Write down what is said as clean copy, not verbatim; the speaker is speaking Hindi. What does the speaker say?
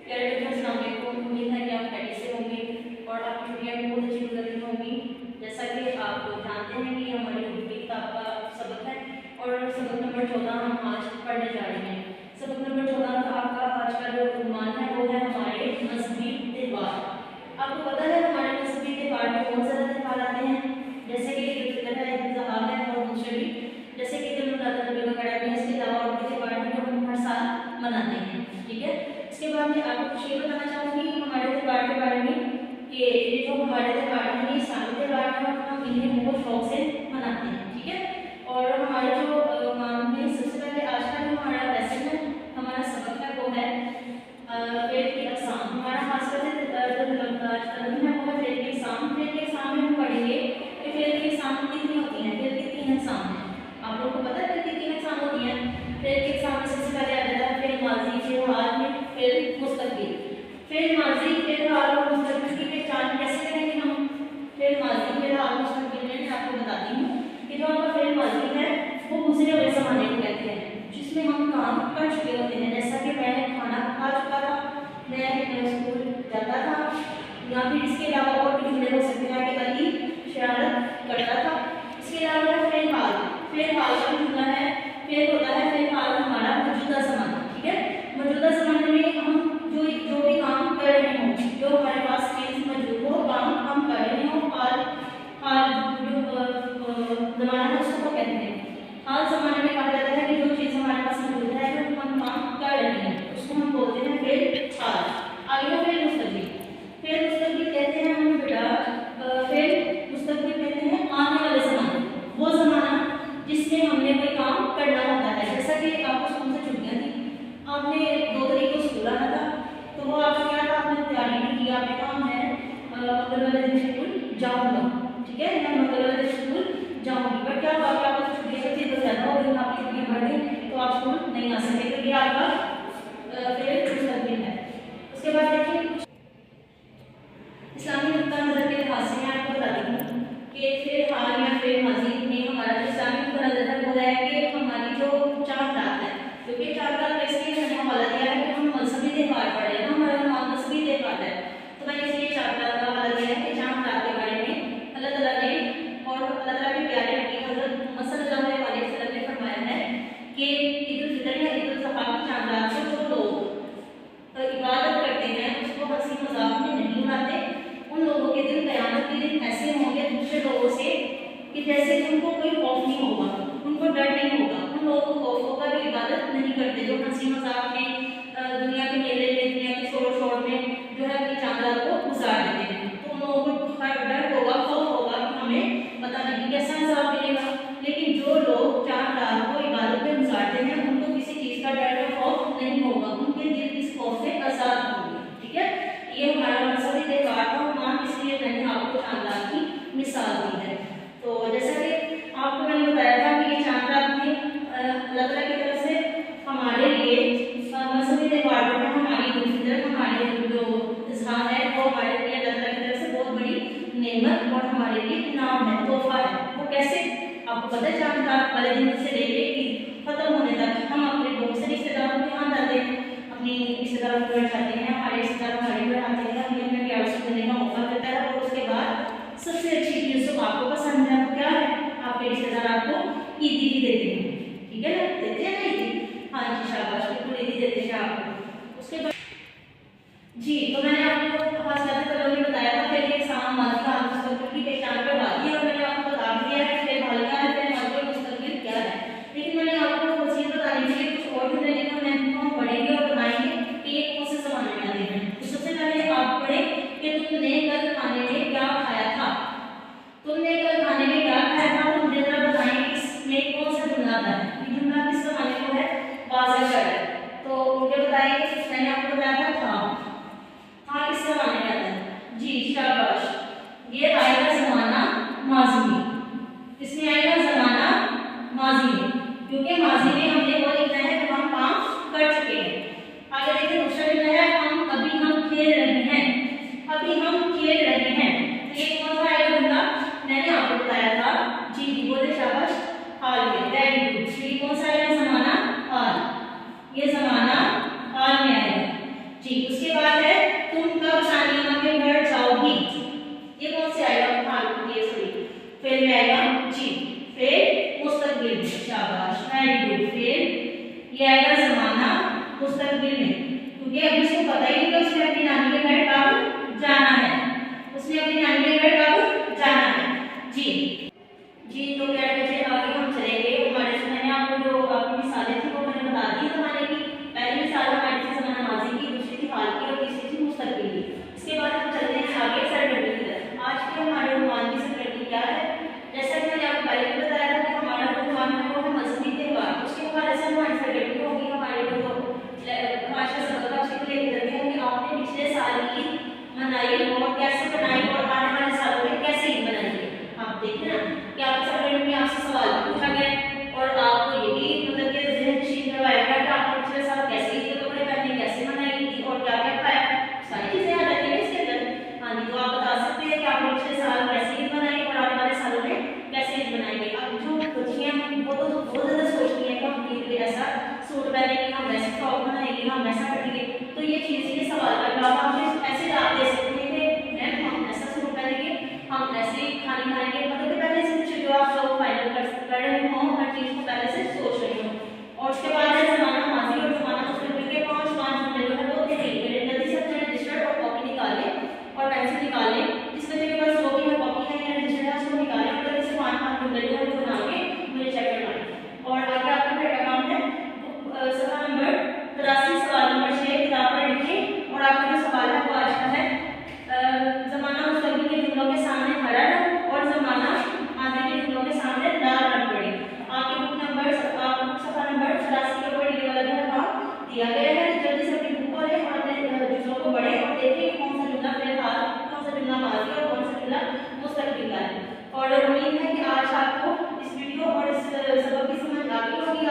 प्यारे बच्चों, अस्सलाम वालेकुम। उम्मीद है कि आप खैरियत से होंगे और आपकी छुट्टियां भी बहुत अच्छी गुजर रही होंगी। जैसा कि आप लोग जानते हैं कि हमारी उर्दू किताब का सबक है और सबक नंबर 14 हम आज पढ़ने जा रहे हैं। सबक नंबर 14 का आपका आज का जो उन्वान है वो है हमारे मजहबी त्यौहार। आपको पता है हमारे मजहबी त्यौहार में बहुत ज़्यादा त्यौहार आते हैं, जैसे कि ईद उल फितर है, ईद उल अज़हा है और दूसरे भी, जैसे कि ईद उल अज़हा नबी वगैरह में। इसके अलावा और भी त्यौहार हैं जो हम हर साल मनाते हैं। ठीक है, इसके बाद मैं आपको कुछ ये बताना चाहूँगी हमारे त्यौहार के बारे में कि ये जो हमारे त्यौहार हैं ये इस्लामी त्यौहार हैं और हम इन्हें बहुत शौक से मनाते हैं। ठीक है, और हमारे जो में सबसे पहले आज का जो हमारा लेसन है, हमारा सबक है वो है फेल की अक़साम। हमारा खासकर से जो कदम है वो है फेल की अक़साम। फेल की अक़साम में हम पढ़ेंगे कि फेल की अक़साम कितनी होती हैं। फेल की 3 अक़साम हैं। आप लोगों को पता है फेल की 3 अक़साम होती हैं। फेल की अक़साम में सबसे पहले आ जाता है फेल माजी, फेल हाल में फेल मुस्तक़बिल। फेल माजी, फेल हाल और मुस्तक़बिल की पहचान कैसे करेंगे हम? फेल माजी, फेल हाल, मुस्तक़बिल में मैं आपको बताती हूँ कि जो हमारा फेल माजी है वो गुजरे हुए ज़माने को कहते हैं, जिसमें हम काम कर चुके होते हैं। जैसा कि मैं खाना खा चुका था, मैं स्कूल जाता था, या फिर इसके अलावा और भी जुड़े हो सकते हैं कि कभी शरारत करता था। इसके अलावा फेल हाल, फेल हाल का जुमला है, फेल होता है फेल हाल हमारा मौजूदा ज़माना। ठीक है, मौजूदा ज़माने में हम जो भी काम कर रहे हों, जो हमारे पास स्किल्स मौजूद हो, काम हम कर रहे हों, हाल जो ज़माना है उसको कहते हैं। हाल ज़माने में कहा जाता है कि जो चीज़ हमारे पास मौजूद है, जो हम काम कर रहे हैं, उसको हम बोलते हैं फेल हाल। आगे फेल मुस्तक़बिल। फेल मुस्तक़बिल कहते हैं हम बेटा, फेल मुस्तक़बिल कहते हैं आने वाले ज़माने, वो ज़माना जिसमें हमने कोई काम करना होता है। जैसा कि आपको स्कूल से छुट्टियाँ थी, आपने 2 तारीख को स्कूल आना था, तो वो आपने क्या था, आपने तैयारी नहीं की, आपने कहा मैं मंगल वाले दिन स्कूल जाऊँगा। ठीक है, मैं मंगल वाले दिन स्कूल जाऊँगी, बट क्या हुआ कि आपको छुट्टियाँ थी तो ज़्यादा हो गई, आपकी छुट्टियाँ बढ़ गई तो आप स्कूल नहीं आ सके, तो ये आपका फेल मुस्तक़बिल है। उसके बाद देखिए इस्लामी नुक्ता नज़र के लिहाज से मैं आपको बताती हूँ कि फेल हाल या फेल माजी में हमारा जो इस्लामी नुक्ता नज़र है वो है कि हमारी जो चाँद रात है, क्योंकि चाँद रात का इसलिए मैंने हवाला दिया है कि हम मजहबी त्यौहार पढ़े ना, हमारा नाम मजहबी त्यौहार है, तो मैंने इसलिए चाँद रात का हवाला दिया है कि चाँद रात के बारे में अल्लाह ताला ने और अल्लाह ताला के प्यारे नबी हज़रत मोहम्मद सल्लल्लाहु अलैहि वसल्लम ने फरमाया है कि ईद उल फितर या ईद उल अज़हा की चाँद रात को जो लोग इबादत करते हैं उसको हंसी मजाक में नहीं उड़ाते। उन लोगों के दिल क़यामत के दिन ऐसे होंगे दूसरे लोगों से कि जैसे उनको कोई खौफ नहीं होगा, उनको डर नहीं होगा। उन लोगों को खौफ होगा जो इबादत नहीं करते, जो हंसी मजाक में दुनिया के मेले में, दुनिया के शोर शोर में जो है अपनी चाँद रात को गुजार देते हैं। तो उन लोगों को डर होगा, खौफ होगा कि हमें पता नहीं कैसा हिसाब मिलेगा। लेकिन जो लोग चाँद रात को इबादत में गुजारते हैं उनको किसी चीज़ का डर या खौफ नहीं होगा, उनके दिल इस खौफ से आज़ाद होंगे। ठीक है, ये हमारा मजहबी त्यौहार का नाम, इसलिए मैंने आपको चाँद रात की मिसाल दी है। तो जैसा कि आपको मैंने बताया था कि ये चाँद रात में अल्लाह ताला की तरफ से हमारे लिए मजहबी त्यौहार में हमारी ईद उल फितर, हमारे जो अज़हा है वो हमारे लिए अल्लाह ताला की तरफ से बहुत बड़ी नेमत और हमारे लिए इनाम है, तोहफा है। वो कैसे? आपको पता है चाँद रात वाले दिन से लेके ईद खत्म होने तक हम अपने बहुत से रिश्तेदारों के यहाँ जाते हैं, अपनी रिश्तेदारों के घर जाते हैं, हमारे रिश्तेदार हमारे घर आते हैं, हमें अपने प्यार से मिलने का मौका मिलता है। और उसके बाद सबसे अच्छी चीज़ जो आपको पसंद है वो क्या है? आपके रिश्तेदार आपको ईदी भी देते हैं। ठीक है ना, देते हैं ना ईदी? हाँ जी, शाबाश, बिल्कुल ईदी देते हैं आपको। उसके बाद जी, तो मैंने आपको खास करके कल में बताया था फेल की अक़साम, माजी, हाल, मुस्तक़बिल की पहचान करवा दी है और मैंने आपको बता भी दिया है फेल हाल क्या है, फेल माजी और मुस्तक़बिल क्या है। लेकिन मैंने आपको वसीयत बताने के लिए कुछ और भी तरीके हम पढ़ेंगे और बताएंगे कि ये कौन से ज़माने में आते हैं। तो सबसे पहले आप पढ़ें कि तुमने कल खाने में क्या खाया था। तुमने कल खाने में क्या खाया था, तो मुझे जरा बताएं इसमें कौन सा जुमला आता है। ये जुमला किस ज़माने को है? वाज़ह कर है। तो मुझे बताइए कि मैंने आपको बताया था हाँ किस ज़माने में आता है? जी शाबाश, ये आएगा ज़माना माज़ी में। इसमें आएगा ज़माना माज़ी में, क्योंकि माज़ी में हमने वो लिखना है जब हम काम कर चुके हैं। आगे देखिए दूसरा लिखना है हम खेल रहे हैं, अभी हम खेल रहे हैं। तो ये कौन सा आएगा जुमला? मैंने आपको बताया था। जी जी बोले शाबाश, हाल में, वेरी गुड। ये कौन सा आएगा? ज़माना हाल, ये ज़माना हाल में आएगा। जी उसके बाद मुस्तकबिल में, शाबाश, वेरी गुड। फिर ये आएगा ज़माना मुस्तकबिल में, क्योंकि अभी इसको पता ही नहीं कि उसने अपनी नानी के घर कब जाना है, उसने अपनी नानी के घर कब जाना है। जी जी, तो क्या बच्चे आगे हम चलेंगे। हमारे से मैंने आपको जो आपकी मिसालें थी वो मैंने बता दी ज़माने की। पहली मिसाल हमारी थी ज़माना माजी की, दूसरी थी हाल की और तीसरी थी मुस्तकबिल की। इसके बाद हम चलते हैं आगे सरगर्मी की तरफ। आज के हमारे उन्वान की सरगर्मी क्या है? जैसा कि मैंने आपको पहले भी बताया था कि हमारा जो उन्वान है वो है मजहबी त्यौहार, उसके हवाले से हमारी सरगर्मी होगी। हमारे जो माशा सबक आप सीख लेते हैं कि आपने पिछले साल ईद मनाई और कैसे बनाई और आने वाले सालों में कैसे ईद बनाएंगे। आप देखें ना कि आपकी सरगर्मी में आपसे सवाल पूछा गया और आपको ये भी मतलब कि ज़हन नशीन करवाया गया कि आपने पिछले साल कैसे ईद के कपड़े पहने, कैसे मनाई ईद और क्या क्या खाया, सारी चीज़ें आ जाती हैं इसके अंदर। हाँ जी, तो आप बता सकते हैं कि आपने पिछले साल कैसे ईद बनाई और आने वाले सालों में कैसे ईद बनाएंगे। अब जो बच्चियाँ वो तो बहुत ज़्यादा सोचती हैं कि हम ईद पे ऐसा सूट पहनेंगे, हम ऐसे फ्रॉक बनाएंगे, हम ऐसा करेंगे। तो ये चीज़ ये सवाल का जवाब आप ऐसे जवाब दे सकते हैं कि मैम हम ऐसा सूट पहनेंगे, हम ऐसे खाने खाएंगे, मतलब कि पहले से कुछ जो आप लोग फाइनल कर रहे हो, हर चीज़ को पहले से सोच रहे हो। और उसके बाद है ज़माना माजी और ज़माना मुस्तकबिल के पाँच जुमले जो है वो थे। जल्दी से अपने रजिस्टर और कॉपी निकालें और पेंसिल निकालें। जिस बच्चे के पास कॉपी है या रजिस्टर है उसको निकालें और जल्दी से पाँच जुमले जो है वो बना के मुझे चेक करवाएं। और आगे आपका फिर का काम है सवाल नंबर 83 सवाल नंबर 6 किताब पर लिखें। और आपका जो सवाल है वो आज का है ज़माना मुस्तकबिल के जुमलों के सामने हरा रंग और ज़माना माजी के जुमलों के सामने लाल रंग पड़े। आपकी बुक सफ़ा नंबर 84 के ऊपर ये वाला जो है काम दिया गया है। जल्दी से अपनी बुक खोलें और अपने जुमलों को पढ़ें और देखें कौन सा जुमला फिलहाल, कौन सा जुमला माजी और कौन सा जुमला मुस्तकबिल का है। और उम्मीद है कि आज आपको इस वीडियो और इस सबक की समझ आ गई होगी।